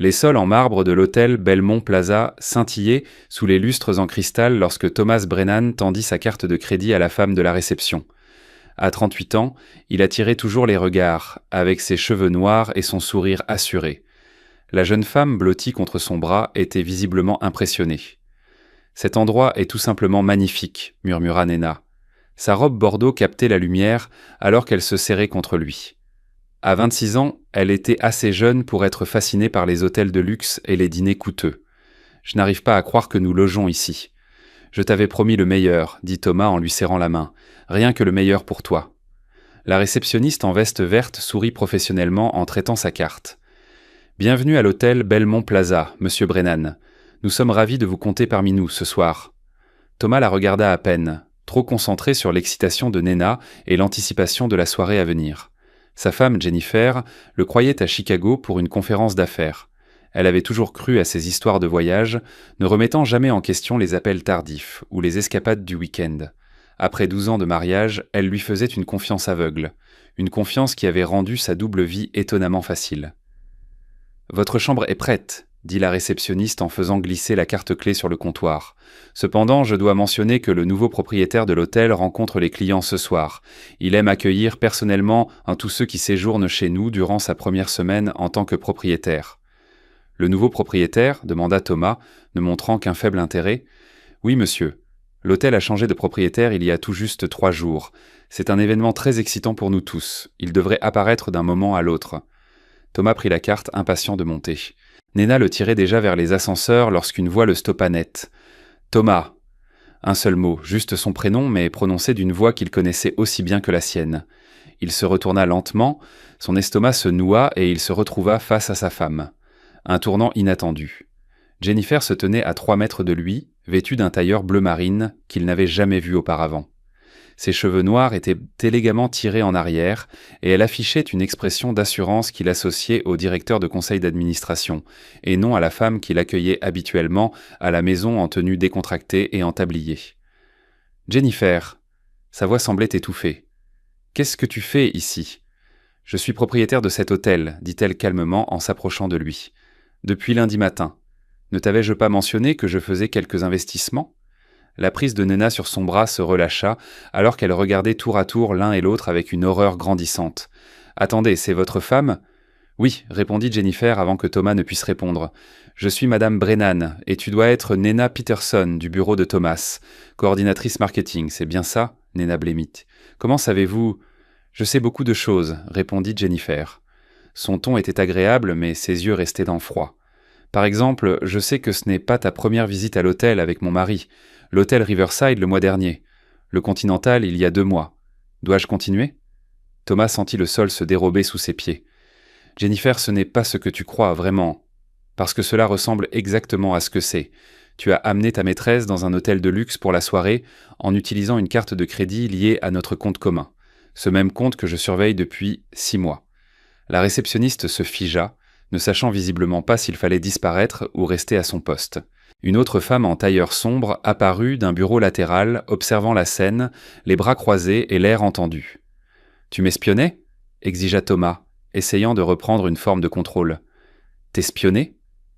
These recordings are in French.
Les sols en marbre de l'hôtel Belmont Plaza scintillaient sous les lustres en cristal lorsque Thomas Brennan tendit sa carte de crédit à la femme de la réception. À 38 ans, il attirait toujours les regards, avec ses cheveux noirs et son sourire assuré. La jeune femme blottie contre son bras était visiblement impressionnée. « Cet endroit est tout simplement magnifique », murmura Nena. Sa robe bordeaux captait la lumière alors qu'elle se serrait contre lui. À 26 ans, elle était assez jeune pour être fascinée par les hôtels de luxe et les dîners coûteux. « Je n'arrive pas à croire que nous logeons ici. »« Je t'avais promis le meilleur, » dit Thomas en lui serrant la main. « Rien que le meilleur pour toi. » La réceptionniste en veste verte sourit professionnellement en traitant sa carte. « Bienvenue à l'hôtel Belmont Plaza, Monsieur Brennan. Nous sommes ravis de vous compter parmi nous ce soir. » Thomas la regarda à peine, trop concentré sur l'excitation de Nena et l'anticipation de la soirée à venir. Sa femme, Jennifer, le croyait à Chicago pour une conférence d'affaires. Elle avait toujours cru à ses histoires de voyage, ne remettant jamais en question les appels tardifs ou les escapades du week-end. Après 12 ans de mariage, elle lui faisait une confiance aveugle, une confiance qui avait rendu sa double vie étonnamment facile. « Votre chambre est prête », dit la réceptionniste en faisant glisser la carte-clé sur le comptoir. « Cependant, je dois mentionner que le nouveau propriétaire de l'hôtel rencontre les clients ce soir. Il aime accueillir personnellement tous ceux qui séjournent chez nous durant sa première semaine en tant que propriétaire. » « Le nouveau propriétaire ?» demanda Thomas, ne montrant qu'un faible intérêt. « Oui, monsieur. L'hôtel a changé de propriétaire il y a tout juste 3 jours. C'est un événement très excitant pour nous tous. Il devrait apparaître d'un moment à l'autre. » Thomas prit la carte, impatient de monter. Nena le tirait déjà vers les ascenseurs lorsqu'une voix le stoppa net. « Thomas !» Un seul mot, juste son prénom, mais prononcé d'une voix qu'il connaissait aussi bien que la sienne. Il se retourna lentement, son estomac se noua et il se retrouva face à sa femme. Un tournant inattendu. Jennifer se tenait à 3 mètres de lui, vêtue d'un tailleur bleu marine qu'il n'avait jamais vu auparavant. Ses cheveux noirs étaient élégamment tirés en arrière et elle affichait une expression d'assurance qu'il associait au directeur de conseil d'administration et non à la femme qu'il accueillait habituellement à la maison en tenue décontractée et en tablier. « Jennifer !» Sa voix semblait étouffée. « Qu'est-ce que tu fais ici ?»« Je suis propriétaire de cet hôtel, » dit-elle calmement en s'approchant de lui. « Depuis lundi matin. Ne t'avais-je pas mentionné que je faisais quelques investissements ?» La prise de Nena sur son bras se relâcha alors qu'elle regardait tour à tour l'un et l'autre avec une horreur grandissante. « Attendez, c'est votre femme ?»« Oui, » répondit Jennifer avant que Thomas ne puisse répondre. « Je suis Madame Brennan et tu dois être Nena Peterson du bureau de Thomas, coordinatrice marketing, c'est bien ça ?» Nena blêmit. « Comment savez-vous ?»« Je sais beaucoup de choses, » répondit Jennifer. Son ton était agréable, mais ses yeux restaient dans le froid. « Par exemple, je sais que ce n'est pas ta première visite à l'hôtel avec mon mari. L'hôtel Riverside le mois dernier. Le Continental il y a 2 mois. Dois-je continuer ?» Thomas sentit le sol se dérober sous ses pieds. « Jennifer, ce n'est pas ce que tu crois, vraiment. Parce que cela ressemble exactement à ce que c'est. Tu as amené ta maîtresse dans un hôtel de luxe pour la soirée en utilisant une carte de crédit liée à notre compte commun. Ce même compte que je surveille depuis 6 mois. » La réceptionniste se figea, ne sachant visiblement pas s'il fallait disparaître ou rester à son poste. Une autre femme en tailleur sombre apparut d'un bureau latéral, observant la scène, les bras croisés et l'air entendu. « Tu m'espionnais ?» exigea Thomas, essayant de reprendre une forme de contrôle. « T'espionner ?»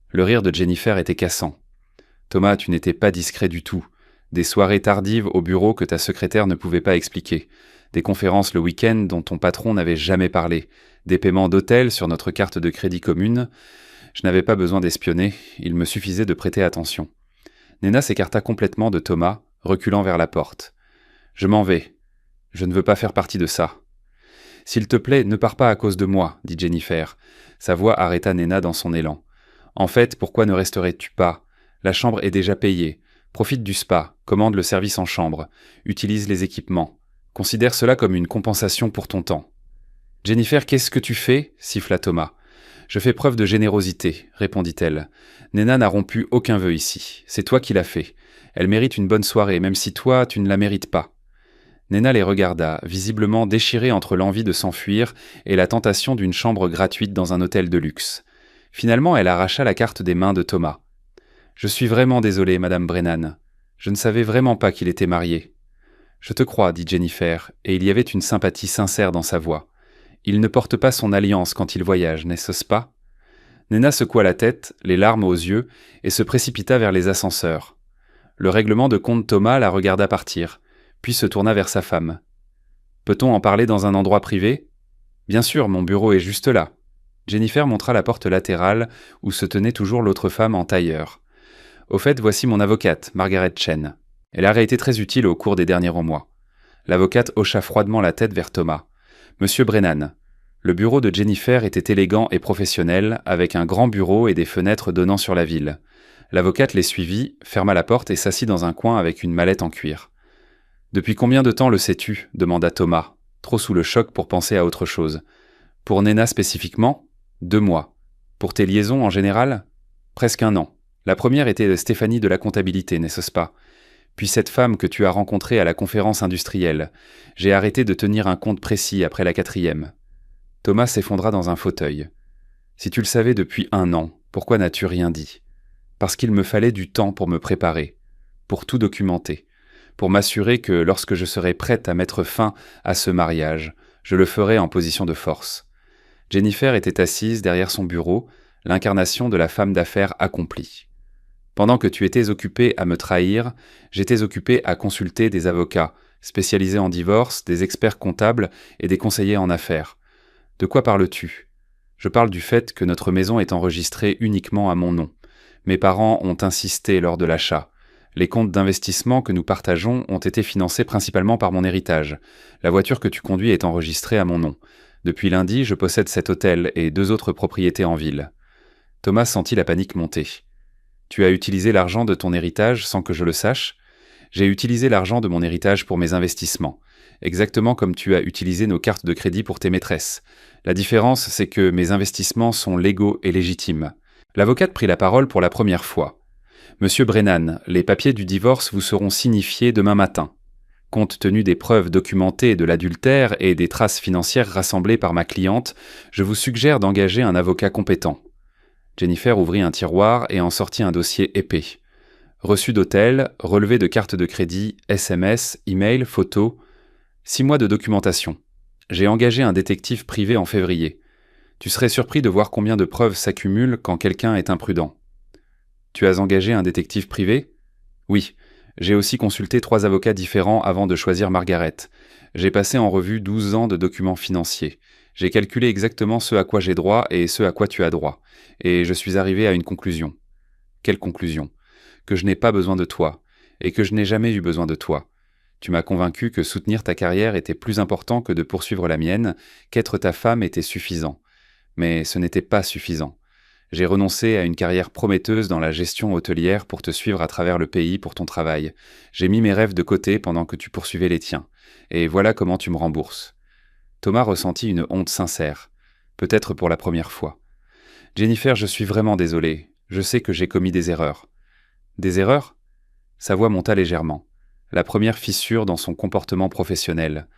Le rire de Jennifer était cassant. « Thomas, tu n'étais pas discret du tout. Des soirées tardives au bureau que ta secrétaire ne pouvait pas expliquer. Des conférences le week-end dont ton patron n'avait jamais parlé. Des paiements d'hôtel sur notre carte de crédit commune. Je n'avais pas besoin d'espionner, il me suffisait de prêter attention. » Nena s'écarta complètement de Thomas, reculant vers la porte. « Je m'en vais. Je ne veux pas faire partie de ça. »« S'il te plaît, ne pars pas à cause de moi, » dit Jennifer. Sa voix arrêta Nena dans son élan. « En fait, pourquoi ne resterais-tu pas ? La chambre est déjà payée. Profite du spa, commande le service en chambre, utilise les équipements. Considère cela comme une compensation pour ton temps. »« Jennifer, qu'est-ce que tu fais ?» siffla Thomas. « Je fais preuve de générosité, » répondit-elle. « Nena n'a rompu aucun vœu ici. C'est toi qui l'as fait. Elle mérite une bonne soirée, même si toi, tu ne la mérites pas. » Nena les regarda, visiblement déchirée entre l'envie de s'enfuir et la tentation d'une chambre gratuite dans un hôtel de luxe. Finalement, elle arracha la carte des mains de Thomas. « Je suis vraiment désolée, Madame Brennan. Je ne savais vraiment pas qu'il était marié. »« Je te crois, » dit Jennifer, et il y avait une sympathie sincère dans sa voix. « Il ne porte pas son alliance quand il voyage, n'est-ce pas ?»« Nena secoua la tête, les larmes aux yeux, et se précipita vers les ascenseurs. Le règlement de compte Thomas la regarda partir, puis se tourna vers sa femme. « Peut-on en parler dans un endroit privé ? » ?»« Bien sûr, mon bureau est juste là. » Jennifer montra la porte latérale où se tenait toujours l'autre femme en tailleur. « Au fait, voici mon avocate, Margaret Chen. Elle aurait été très utile au cours des derniers mois. » L'avocate hocha froidement la tête vers Thomas. « Monsieur Brennan. » Le bureau de Jennifer était élégant et professionnel, avec un grand bureau et des fenêtres donnant sur la ville. L'avocate les suivit, ferma la porte et s'assit dans un coin avec une mallette en cuir. « Depuis combien de temps le sais-tu » demanda Thomas, trop sous le choc pour penser à autre chose. « Pour Nena spécifiquement ? 2 mois. Pour tes liaisons en général ? Presque 1 an. La première était Stéphanie de la comptabilité, n'est-ce pas ? Puis cette femme que tu as rencontrée à la conférence industrielle. J'ai arrêté de tenir un compte précis après la 4e. » Thomas s'effondra dans un fauteuil. « Si tu le savais depuis 1 an, pourquoi n'as-tu rien dit ? Parce qu'il me fallait du temps pour me préparer, pour tout documenter, pour m'assurer que lorsque je serai prête à mettre fin à ce mariage, je le ferai en position de force. » Jennifer était assise derrière son bureau, l'incarnation de la femme d'affaires accomplie. Pendant que tu étais occupé à me trahir, j'étais occupé à consulter des avocats, spécialisés en divorce, des experts comptables et des conseillers en affaires. De quoi parles-tu ? Je parle du fait que notre maison est enregistrée uniquement à mon nom. Mes parents ont insisté lors de l'achat. Les comptes d'investissement que nous partageons ont été financés principalement par mon héritage. La voiture que tu conduis est enregistrée à mon nom. Depuis lundi, je possède cet hôtel et 2 autres propriétés en ville. Thomas sentit la panique monter. Tu as utilisé l'argent de ton héritage sans que je le sache ? J'ai utilisé l'argent de mon héritage pour mes investissements, exactement comme tu as utilisé nos cartes de crédit pour tes maîtresses. La différence, c'est que mes investissements sont légaux et légitimes. L'avocate prit la parole pour la première fois. Monsieur Brennan, les papiers du divorce vous seront signifiés demain matin. Compte tenu des preuves documentées de l'adultère et des traces financières rassemblées par ma cliente, je vous suggère d'engager un avocat compétent. Jennifer ouvrit un tiroir et en sortit un dossier épais. Reçu d'hôtel, relevé de carte de crédit, SMS, email, photos. 6 mois de documentation. J'ai engagé un détective privé en février. Tu serais surpris de voir combien de preuves s'accumulent quand quelqu'un est imprudent. Tu as engagé un détective privé ? Oui. J'ai aussi consulté 3 avocats différents avant de choisir Margaret. J'ai passé en revue 12 ans de documents financiers. J'ai calculé exactement ce à quoi j'ai droit et ce à quoi tu as droit. Et je suis arrivé à une conclusion. Quelle conclusion ? Que je n'ai pas besoin de toi, et que je n'ai jamais eu besoin de toi. Tu m'as convaincu que soutenir ta carrière était plus important que de poursuivre la mienne, qu'être ta femme était suffisant. Mais ce n'était pas suffisant. J'ai renoncé à une carrière prometteuse dans la gestion hôtelière pour te suivre à travers le pays pour ton travail. J'ai mis mes rêves de côté pendant que tu poursuivais les tiens. Et voilà comment tu me rembourses. Thomas ressentit une honte sincère, peut-être pour la première fois. Jennifer, je suis vraiment désolé. Je sais que j'ai commis des erreurs. Des erreurs ? Sa voix monta légèrement. La première fissure dans son comportement professionnel.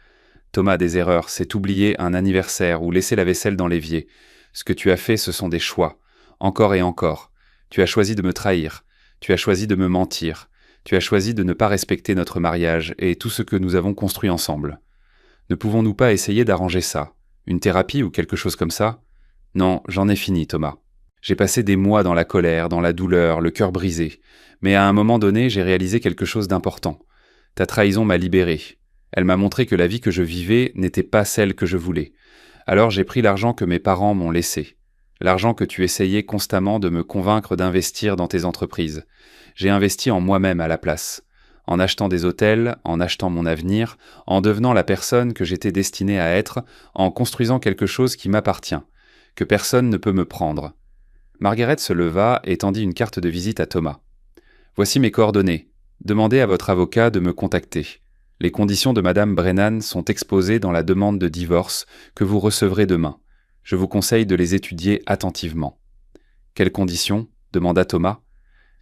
Thomas, des erreurs, c'est oublier un anniversaire ou laisser la vaisselle dans l'évier. Ce que tu as fait, ce sont des choix. Encore et encore. Tu as choisi de me trahir. Tu as choisi de me mentir. Tu as choisi de ne pas respecter notre mariage et tout ce que nous avons construit ensemble. Ne pouvons-nous pas essayer d'arranger ça ? Une thérapie ou quelque chose comme ça ? Non, j'en ai fini, Thomas. J'ai passé des mois dans la colère, dans la douleur, le cœur brisé. Mais à un moment donné, j'ai réalisé quelque chose d'important. Ta trahison m'a libéré. Elle m'a montré que la vie que je vivais n'était pas celle que je voulais. Alors j'ai pris l'argent que mes parents m'ont laissé. L'argent que tu essayais constamment de me convaincre d'investir dans tes entreprises. J'ai investi en moi-même à la place. En achetant des hôtels, en achetant mon avenir, en devenant la personne que j'étais destinée à être, en construisant quelque chose qui m'appartient, que personne ne peut me prendre. Margaret se leva et tendit une carte de visite à Thomas. « Voici mes coordonnées. Demandez à votre avocat de me contacter. Les conditions de Madame Brennan sont exposées dans la demande de divorce que vous recevrez demain. Je vous conseille de les étudier attentivement. » « Quelles conditions ? » demanda Thomas.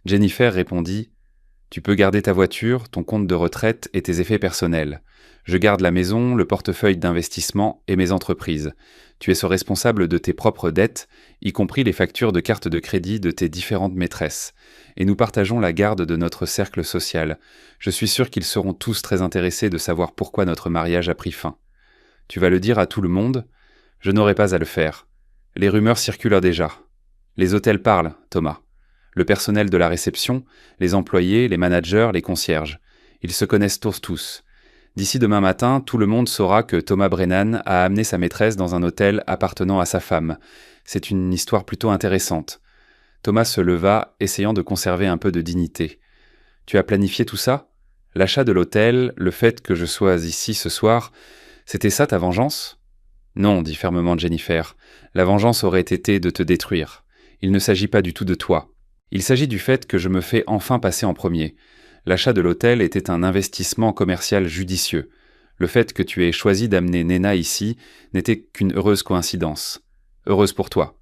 Jennifer répondit « Tu peux garder ta voiture, ton compte de retraite et tes effets personnels. Je garde la maison, le portefeuille d'investissement et mes entreprises. Tu es responsable de tes propres dettes, y compris les factures de carte de crédit de tes différentes maîtresses. Et nous partageons la garde de notre cercle social. Je suis sûr qu'ils seront tous très intéressés de savoir pourquoi notre mariage a pris fin. Tu vas le dire à tout le monde ? Je n'aurai pas à le faire. Les rumeurs circulent déjà. Les hôtels parlent, Thomas. Le personnel de la réception, les employés, les managers, les concierges. Ils se connaissent tous. D'ici demain matin, tout le monde saura que Thomas Brennan a amené sa maîtresse dans un hôtel appartenant à sa femme. C'est une histoire plutôt intéressante. Thomas se leva, essayant de conserver un peu de dignité. Tu as planifié tout ça ? L'achat de l'hôtel, le fait que je sois ici ce soir, c'était ça ta vengeance ? Non, dit fermement Jennifer. La vengeance aurait été de te détruire. Il ne s'agit pas du tout de toi. Il s'agit du fait que je me fais enfin passer en premier. L'achat de l'hôtel était un investissement commercial judicieux. Le fait que tu aies choisi d'amener Nena ici n'était qu'une heureuse coïncidence. Heureuse pour toi.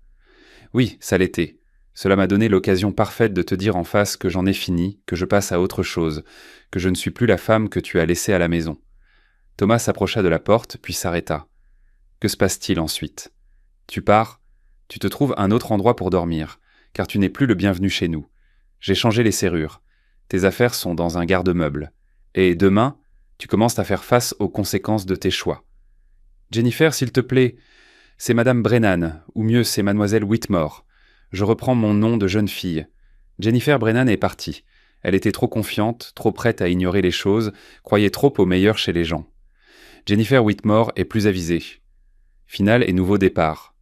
Oui, ça l'était. Cela m'a donné l'occasion parfaite de te dire en face que j'en ai fini, que je passe à autre chose, que je ne suis plus la femme que tu as laissée à la maison. Thomas s'approcha de la porte, puis s'arrêta. Que se passe-t-il ensuite ? Tu pars ? Tu te trouves un autre endroit pour dormir, car tu n'es plus le bienvenu chez nous. J'ai changé les serrures. Tes affaires sont dans un garde-meuble. Et demain, tu commences à faire face aux conséquences de tes choix. Jennifer, s'il te plaît, c'est Madame Brennan, ou mieux c'est Mademoiselle Whitmore. Je reprends mon nom de jeune fille. Jennifer Brennan est partie. Elle était trop confiante, trop prête à ignorer les choses, croyait trop au meilleur chez les gens. Jennifer Whitmore est plus avisée. Finale et nouveau départ.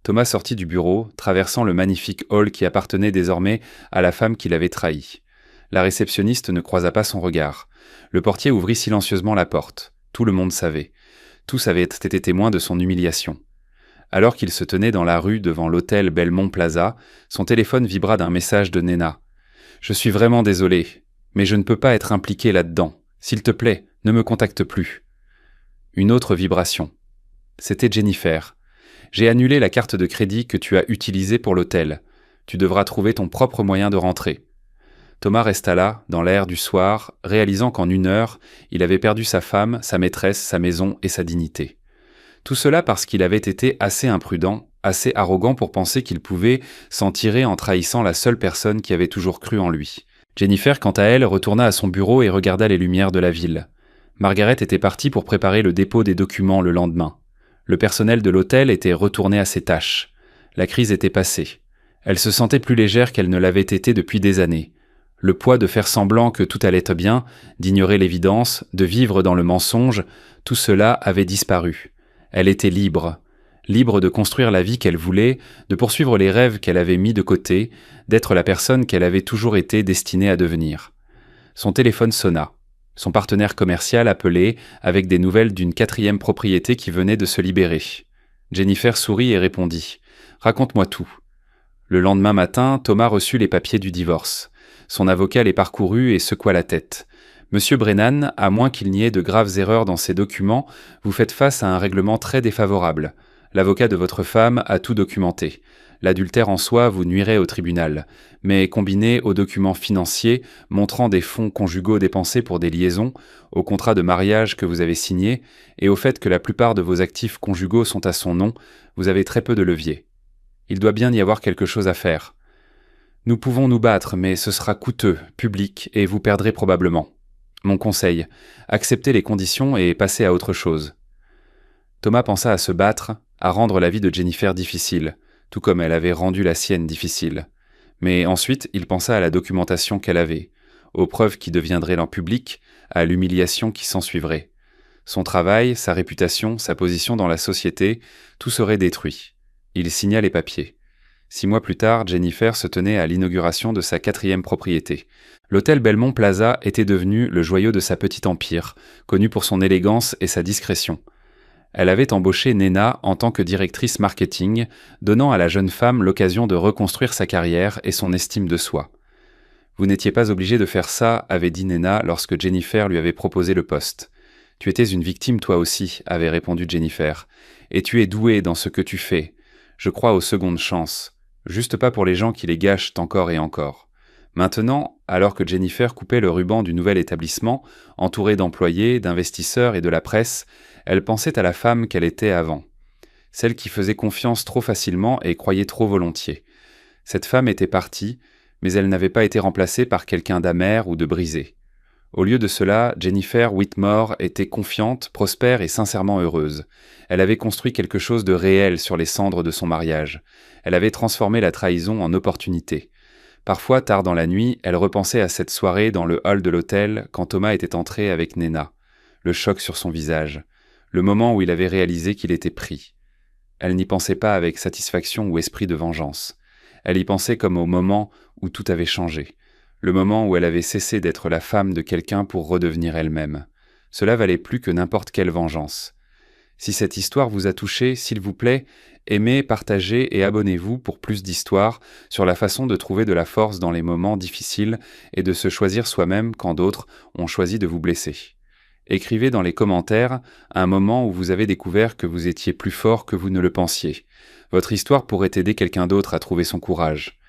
Thomas sortit du bureau, traversant le magnifique hall qui appartenait désormais à la femme qui l'avait trahi. La réceptionniste ne croisa pas son regard. Le portier ouvrit silencieusement la porte. Tout le monde savait. Tous avaient été témoins de son humiliation. Alors qu'il se tenait dans la rue devant l'hôtel Belmont Plaza, son téléphone vibra d'un message de Nena. « Je suis vraiment désolé, mais je ne peux pas être impliqué là-dedans. S'il te plaît, ne me contacte plus. » Une autre vibration. C'était Jennifer. « J'ai annulé la carte de crédit que tu as utilisée pour l'hôtel. Tu devras trouver ton propre moyen de rentrer. » Thomas resta là, dans l'air du soir, réalisant qu'en 1 heure, il avait perdu sa femme, sa maîtresse, sa maison et sa dignité. Tout cela parce qu'il avait été assez imprudent, assez arrogant pour penser qu'il pouvait s'en tirer en trahissant la seule personne qui avait toujours cru en lui. Jennifer, quant à elle, retourna à son bureau et regarda les lumières de la ville. Margaret était partie pour préparer le dépôt des documents le lendemain. Le personnel de l'hôtel était retourné à ses tâches. La crise était passée. Elle se sentait plus légère qu'elle ne l'avait été depuis des années. Le poids de faire semblant que tout allait bien, d'ignorer l'évidence, de vivre dans le mensonge, tout cela avait disparu. Elle était libre de construire la vie qu'elle voulait, de poursuivre les rêves qu'elle avait mis de côté, d'être la personne qu'elle avait toujours été destinée à devenir. Son téléphone sonna. Son partenaire commercial appelait avec des nouvelles d'une 4e propriété qui venait de se libérer. Jennifer sourit et répondit « Raconte-moi tout ». Le lendemain matin, Thomas reçut les papiers du divorce. Son avocat les parcourut et secoua la tête. Monsieur Brennan, à moins qu'il n'y ait de graves erreurs dans ces documents, vous faites face à un règlement très défavorable. L'avocat de votre femme a tout documenté. L'adultère en soi vous nuirait au tribunal, mais combiné aux documents financiers montrant des fonds conjugaux dépensés pour des liaisons, au contrat de mariage que vous avez signé, et au fait que la plupart de vos actifs conjugaux sont à son nom, vous avez très peu de levier. Il doit bien y avoir quelque chose à faire. Nous pouvons nous battre, mais ce sera coûteux, public, et vous perdrez probablement. Mon conseil, acceptez les conditions et passez à autre chose. Thomas pensa à se battre, à rendre la vie de Jennifer difficile, tout comme elle avait rendu la sienne difficile. Mais ensuite, il pensa à la documentation qu'elle avait, aux preuves qui deviendraient en public, à l'humiliation qui s'ensuivrait. Son travail, sa réputation, sa position dans la société, tout serait détruit. Il signa les papiers. 6 mois plus tard, Jennifer se tenait à l'inauguration de sa 4e propriété. L'hôtel Belmont Plaza était devenu le joyau de sa petite empire, connu pour son élégance et sa discrétion. Elle avait embauché Nena en tant que directrice marketing, donnant à la jeune femme l'occasion de reconstruire sa carrière et son estime de soi. « Vous n'étiez pas obligé de faire ça », avait dit Nena lorsque Jennifer lui avait proposé le poste. « Tu étais une victime toi aussi », avait répondu Jennifer. « Et tu es douée dans ce que tu fais. Je crois aux secondes chances. Juste pas pour les gens qui les gâchent encore et encore. » Maintenant, alors que Jennifer coupait le ruban du nouvel établissement, entourée d'employés, d'investisseurs et de la presse, elle pensait à la femme qu'elle était avant. Celle qui faisait confiance trop facilement et croyait trop volontiers. Cette femme était partie, mais elle n'avait pas été remplacée par quelqu'un d'amer ou de brisé. Au lieu de cela, Jennifer Whitmore était confiante, prospère et sincèrement heureuse. Elle avait construit quelque chose de réel sur les cendres de son mariage. Elle avait transformé la trahison en opportunité. Parfois, tard dans la nuit, elle repensait à cette soirée dans le hall de l'hôtel quand Thomas était entré avec Nena. Le choc sur son visage. Le moment où il avait réalisé qu'il était pris. Elle n'y pensait pas avec satisfaction ou esprit de vengeance. Elle y pensait comme au moment où tout avait changé. Le moment où elle avait cessé d'être la femme de quelqu'un pour redevenir elle-même. Cela valait plus que n'importe quelle vengeance. Si cette histoire vous a touché, s'il vous plaît, aimez, partagez et abonnez-vous pour plus d'histoires sur la façon de trouver de la force dans les moments difficiles et de se choisir soi-même quand d'autres ont choisi de vous blesser. Écrivez dans les commentaires un moment où vous avez découvert que vous étiez plus fort que vous ne le pensiez. Votre histoire pourrait aider quelqu'un d'autre à trouver son courage.